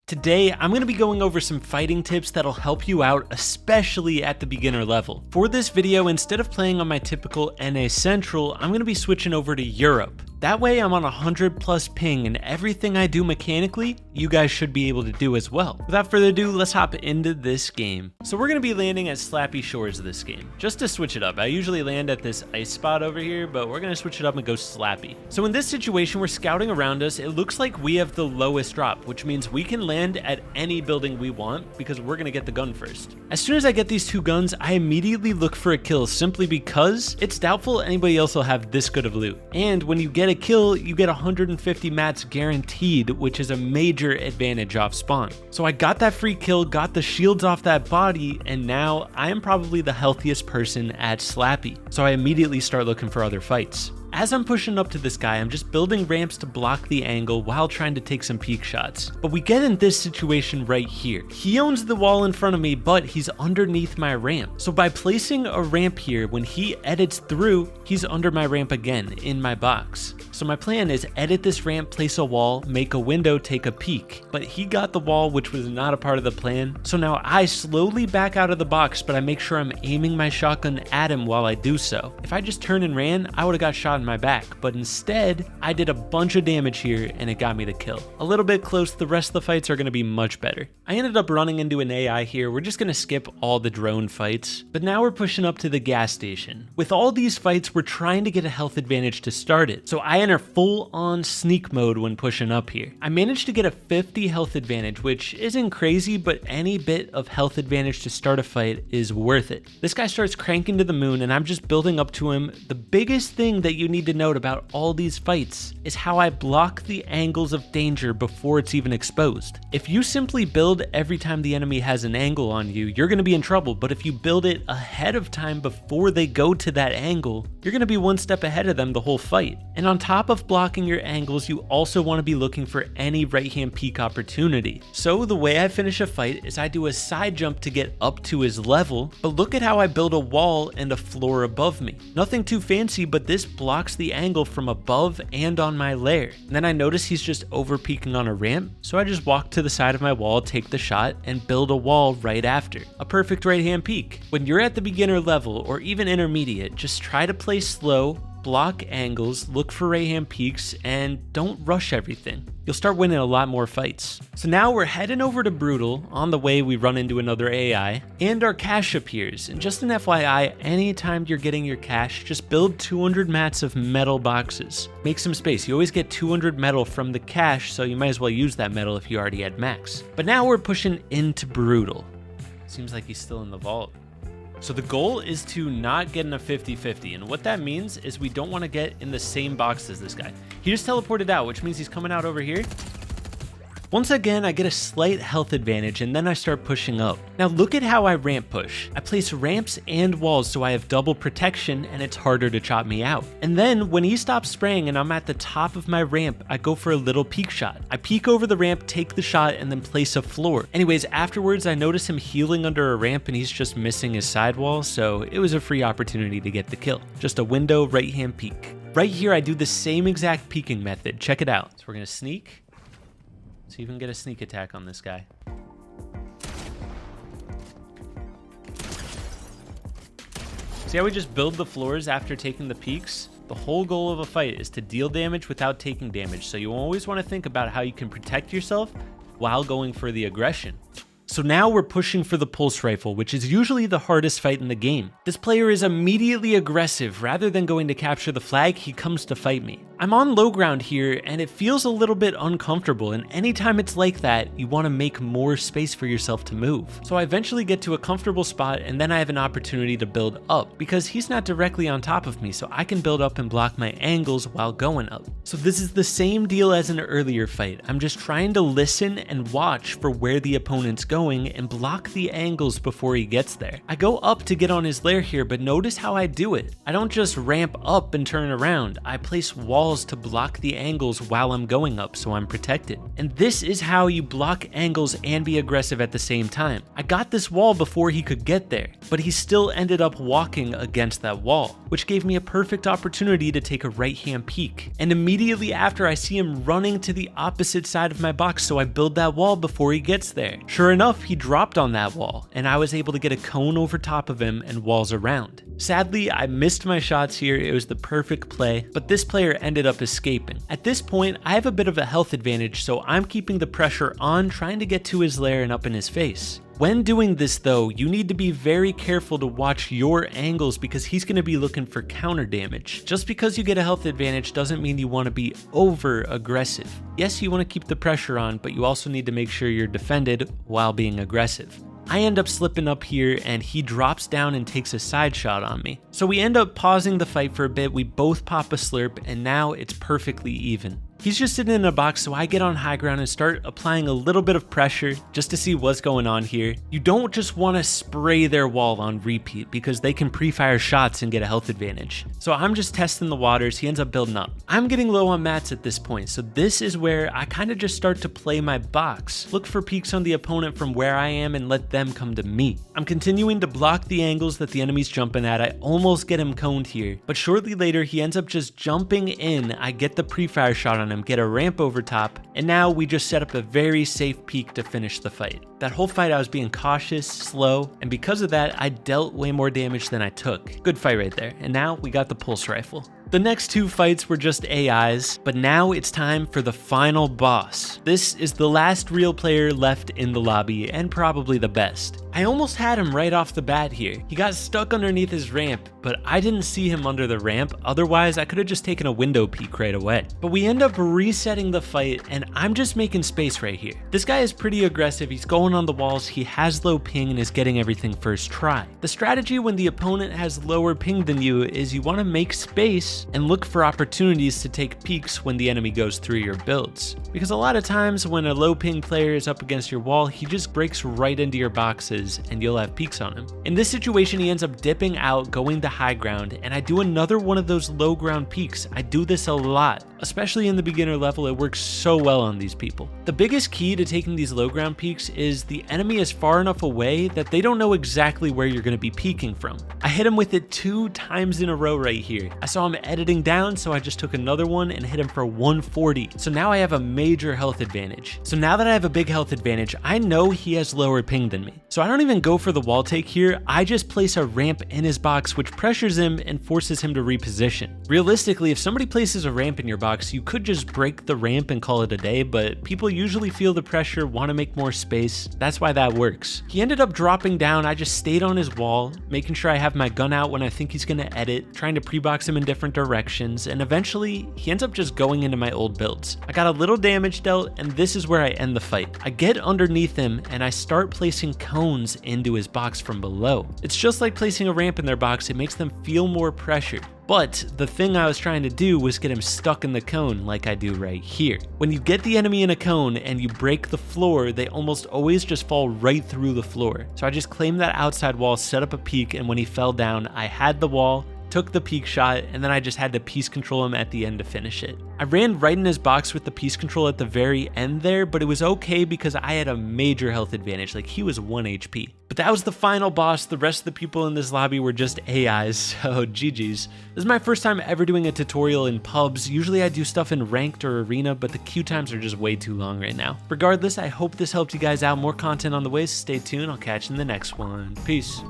Today, I'm going to be going over some fighting tips that'll help you out, especially at the beginner level. For this video, instead of playing on my typical NA Central, I'm going to be switching over to Europe. That way I'm on 100+ ping, and everything I do mechanically, you guys should be able to do as well. Without further ado, let's hop into this game. So we're going to be landing at Slappy Shores this game, just to switch it up. I usually land at this ice spot over here, but we're going to switch it up and go Slappy. So in this situation, we're scouting around us. It looks like we have the lowest drop, which means we can land at any building we want because we're going to get the gun first. As soon as I get these two guns, I immediately look for a kill simply because it's doubtful anybody else will have this good of loot. And when you get a kill, you get 150 mats guaranteed, which is a major advantage off spawn. So I got that free kill, got the shields off that body, and now I am probably the healthiest person at Slappy. So I immediately start looking for other fights. As I'm pushing up to this guy, I'm just building ramps to block the angle while trying to take some peek shots. But we get in this situation right here. He owns the wall in front of me, but he's underneath my ramp. So by placing a ramp here, when he edits through, he's under my ramp again in my box. So my plan is edit this ramp, place a wall, make a window, take a peek. But he got the wall, which was not a part of the plan. So now I slowly back out of the box, but I make sure I'm aiming my shotgun at him while I do so. If I just turned and ran, I would have got shot in my back, but instead I did a bunch of damage here and it got me the kill. A little bit close, the rest of the fights are going to be much better. I ended up running into an AI here. We're just going to skip all the drone fights, but now we're pushing up to the gas station. With all these fights, we're trying to get a health advantage to start it, so I enter full on sneak mode when pushing up here. I managed to get a 50 health advantage, which isn't crazy, but any bit of health advantage to start a fight is worth it. This guy starts cranking to the moon and I'm just building up to him. The biggest thing that you need to note about all these fights is how I block the angles of danger before it's even exposed. If you simply build every time the enemy has an angle on you, you're going to be in trouble, but if you build it ahead of time before they go to that angle, you're going to be one step ahead of them the whole fight. And on top of blocking your angles, you also want to be looking for any right hand peek opportunity. So the way I finish a fight is I do a side jump to get up to his level, but look at how I build a wall and a floor above me. Nothing too fancy, but this blocks the angle from above and on my lair. And then I notice he's just over peeking on a ramp, so I just walk to the side of my wall, take the shot, and build a wall right after. A perfect right hand peek. When you're at the beginner level or even intermediate, just try to play slow, block angles, look for right hand peeks, and don't rush everything. You'll start winning a lot more fights. So now we're heading over to Brutal. On the way, we run into another AI, and our cache appears. And just an FYI, anytime you're getting your cache, just build 200 mats of metal boxes. Make some space. You always get 200 metal from the cache, so you might as well use that metal if you already had max. But now we're pushing into Brutal. Seems like he's still in the vault. So the goal is to not get in a 50-50, and what that means is we don't want to get in the same box as this guy. He just teleported out, which means he's coming out over here. Once again, I get a slight health advantage and then I start pushing up. Now look at how I ramp push. I place ramps and walls so I have double protection and it's harder to chop me out. And then when he stops spraying and I'm at the top of my ramp, I go for a little peek shot. I peek over the ramp, take the shot, and then place a floor. Anyways, afterwards I notice him healing under a ramp and he's just missing his sidewall, so it was a free opportunity to get the kill. Just a window right hand peek. Right here I do the same exact peeking method. Check it out. So we're gonna sneak. See if we can get a sneak attack on this guy. See how we just build the floors after taking the peaks? The whole goal of a fight is to deal damage without taking damage, so you always want to think about how you can protect yourself while going for the aggression. So now we're pushing for the pulse rifle, which is usually the hardest fight in the game. This player is immediately aggressive. Rather than going to capture the flag, he comes to fight me. I'm on low ground here and it feels a little bit uncomfortable, and anytime it's like that, you want to make more space for yourself to move. So I eventually get to a comfortable spot and then I have an opportunity to build up because he's not directly on top of me, so I can build up and block my angles while going up. So this is the same deal as an earlier fight. I'm just trying to listen and watch for where the opponent's going and block the angles before he gets there. I go up to get on his lair here, but notice how I do it. I don't just ramp up and turn around. I place walls walls to block the angles while I'm going up so I'm protected. And this is how you block angles and be aggressive at the same time. I got this wall before he could get there, but he still ended up walking against that wall, which gave me a perfect opportunity to take a right-hand peek. And immediately after, I see him running to the opposite side of my box, so I build that wall before he gets there. Sure enough, he dropped on that wall, and I was able to get a cone over top of him and walls around. Sadly, I missed my shots here. It was the perfect play, but this player ended up escaping. At this point, I have a bit of a health advantage, so I'm keeping the pressure on, trying to get to his lair and up in his face. When doing this though, you need to be very careful to watch your angles because he's going to be looking for counter damage. Just because you get a health advantage doesn't mean you want to be over aggressive. Yes, you want to keep the pressure on, but you also need to make sure you're defended while being aggressive. I end up slipping up here and he drops down and takes a side shot on me. So we end up pausing the fight for a bit, we both pop a slurp, and now it's perfectly even. He's just sitting in a box, so I get on high ground and start applying a little bit of pressure just to see what's going on here. You don't just want to spray their wall on repeat because they can pre-fire shots and get a health advantage. So I'm just testing the waters. He ends up building up. I'm getting low on mats at this point, so this is where I kind of just start to play my box. Look for peeks on the opponent from where I am and let them come to me. I'm continuing to block the angles that the enemy's jumping at. I almost get him coned here, but shortly later he ends up just jumping in. I get the pre-fire shot on him, get a ramp over top, and now we just set up a very safe peak to finish the fight. That whole fight I was being cautious, slow, and because of that I dealt way more damage than I took. Good fight right there, and now we got the pulse rifle. The next two fights were just AIs, but now it's time for the final boss. This is the last real player left in the lobby, and probably the best. I almost had him right off the bat here. He got stuck underneath his ramp, but I didn't see him under the ramp, otherwise I could have just taken a window peek right away. But we end up resetting the fight, and I'm just making space right here. This guy is pretty aggressive, he's going on the walls, he has low ping and is getting everything first try. The strategy when the opponent has lower ping than you is you want to make space and look for opportunities to take peeks when the enemy goes through your builds. Because a lot of times when a low ping player is up against your wall, he just breaks right into your boxes and you'll have peeks on him. In this situation, he ends up dipping out, going to high ground, and I do another one of those low ground peeks. I do this a lot, especially in the beginner level. It works so well on these people. The biggest key to taking these low ground peeks is the enemy is far enough away that they don't know exactly where you're going to be peeking from. I hit him with it 2 times in a row right here. I saw him editing down, so I just took another one and hit him for 140. So now I have a major health advantage. So now that I have a big health advantage, I know he has lower ping than me. So I don't even go for the wall take here. I just place a ramp in his box, which pressures him and forces him to reposition. Realistically, if somebody places a ramp in your box, you could just break the ramp and call it a day, but people usually feel the pressure, want to make more space. That's why that works. He ended up dropping down. I just stayed on his wall, making sure I have my gun out when I think he's going to edit, trying to pre-box him in different directions, and eventually he ends up just going into my old builds. I got a little damage dealt, and this is where I end the fight. I get underneath him and I start placing cones into his box from below. It's just like placing a ramp in their box. It makes them feel more pressure. But the thing I was trying to do was get him stuck in the cone like I do right here. When you get the enemy in a cone and you break the floor, they almost always just fall right through the floor. So I just claimed that outside wall, set up a peek, and when he fell down, I had the wall, took the peek shot, and then I just had to piece control him at the end to finish it. I ran right in his box with the piece control at the very end there, but it was okay because I had a major health advantage. Like, he was 1 HP. But that was the final boss. The rest of the people in this lobby were just AIs, so GG's. This is my first time ever doing a tutorial in pubs. Usually I do stuff in ranked or arena, but the queue times are just way too long right now. Regardless, I hope this helped you guys out. More content on the way, so stay tuned. I'll catch you in the next one. Peace.